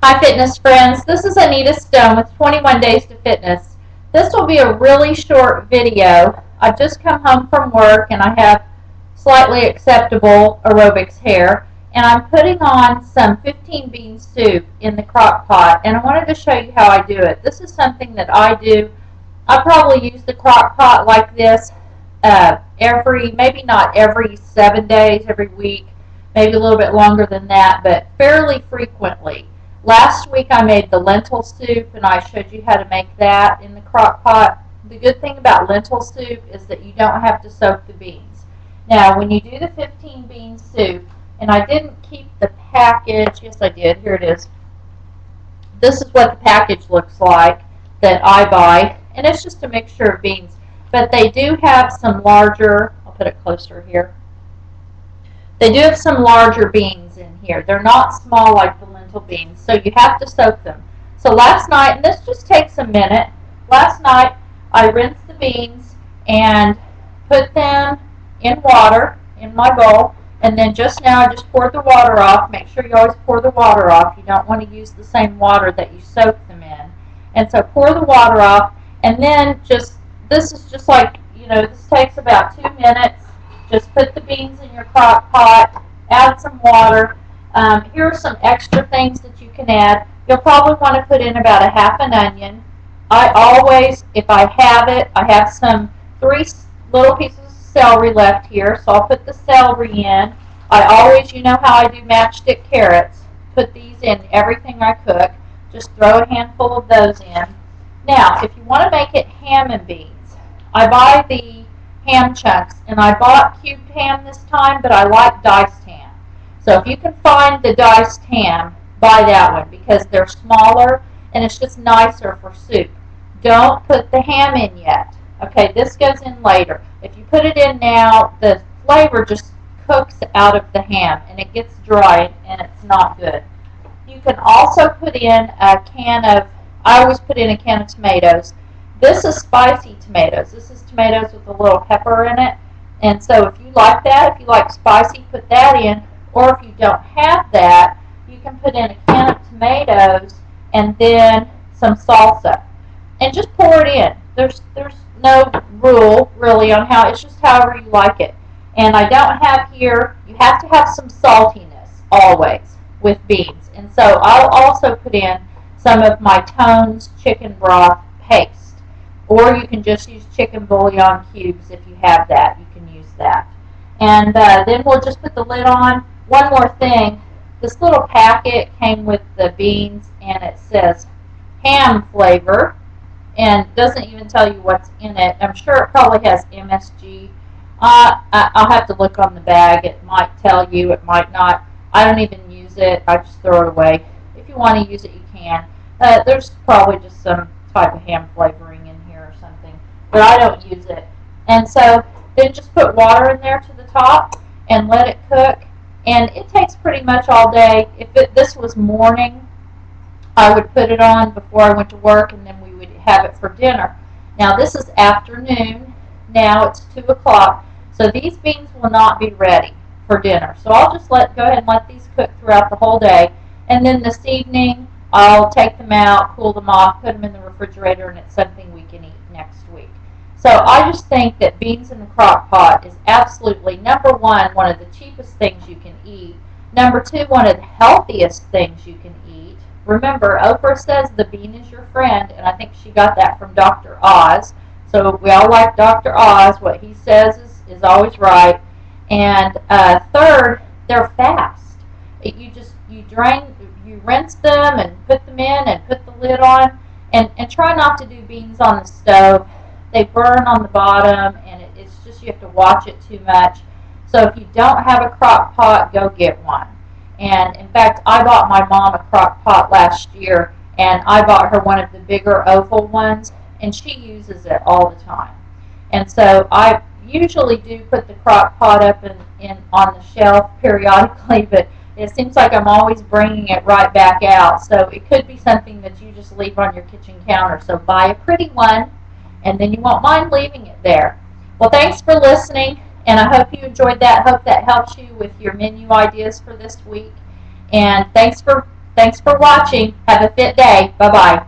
Hi fitness friends, this is Anita Stone with 21 Days to Fitness. This will be a really short video. I've just come home from work and I have slightly acceptable aerobics hair, and I'm putting on some 15 bean soup in the crock pot, and I wanted to show you how I do it. This is something that I do. I probably use the crock pot like this maybe not every 7 days, every week, maybe a little bit longer than that, but fairly frequently. Last week I made the lentil soup, and I showed you how to make that in the crock pot. The good thing about lentil soup is that you don't have to soak the beans. Now, when you do the 15 bean soup, and I didn't keep the package, yes I did, here it is. This is what the package looks like that I buy, and it's just a mixture of beans. But they do have some larger, I'll put it closer here. They do have some larger beans in here. They're not small like the lentil beans, so you have to soak them. So last night, and this just takes a minute, last night I rinsed the beans and put them in water in my bowl, and then just now I just poured the water off. Make sure you always pour the water off. You don't want to use the same water that you soaked them in. And so pour the water off, and then this is just like, this takes about 2 minutes. Just put the beans in your crock pot, add some water. Here are some extra things that you can add. You'll probably want to put in about a half an onion. I always, if I have it, I have some 3 little pieces of celery left here, so I'll put the celery in. I always, you know how I do matchstick carrots, put these in everything I cook. Just throw a handful of those in. Now, if you want to make it ham and beans, I buy the ham chunks, and I bought cubed ham this time, but I like diced ham. So if you can find the diced ham, buy that one because they're smaller and it's just nicer for soup. Don't put the ham in yet. Okay, this goes in later. If you put it in now, the flavor just cooks out of the ham and it gets dry and it's not good. You can also put in a can of, I always put in a can of tomatoes. This is spicy tomatoes. This is tomatoes with a little pepper in it. And so if you like that, if you like spicy, put that in. Or if you don't have that, you can put in a can of tomatoes and then some salsa. And just pour it in. There's no rule really on how, it's just however you like it. And I don't have here, you have to have some saltiness always with beans. And so I'll also put in some of my Tone's chicken broth paste. Or you can just use chicken bouillon cubes if you have that. You can use that. And then we'll just put the lid on. One more thing. This little packet came with the beans, and it says ham flavor, and doesn't even tell you what's in it. I'm sure it probably has MSG. I'll have to look on the bag. It might tell you. It might not. I don't even use it. I just throw it away. If you want to use it, you can. There's probably just some type of ham flavoring in here or something, but I don't use it. And so then just put water in there to the top and let it cook, and it takes pretty much all day. If this was morning, I would put it on before I went to work, and then we would have it for dinner. Now this is afternoon. Now it's 2 o'clock, so these beans will not be ready for dinner. So I'll just go ahead and let these cook throughout the whole day, and then this evening I'll take them out, cool them off, put them in the refrigerator, and it's something we can eat next week. So I just think that beans in the crock pot is absolutely, number one of the cheapest things you can eat. Number 2, one of the healthiest things you can eat. Remember, Oprah says the bean is your friend, and I think she got that from Dr. Oz. So we all like Dr. Oz. What he says is always right. And third, they're fast. You rinse them and put them in and put the lid on, and try not to do beans on the stove. They burn on the bottom, and it's just, you have to watch it too much. So if you don't have a crock pot, go get one. And in fact, I bought my mom a crock pot last year, and I bought her one of the bigger oval ones, and she uses it all the time. And so I usually do put the crock pot up on the shelf periodically, but it seems like I'm always bringing it right back out. So it could be something that you just leave on your kitchen counter. So buy a pretty one, and then you won't mind leaving it there. Well, thanks for listening, and I hope you enjoyed that. Hope that helps you with your menu ideas for this week. And thanks for Thanks for watching. Have a fit day. Bye-bye.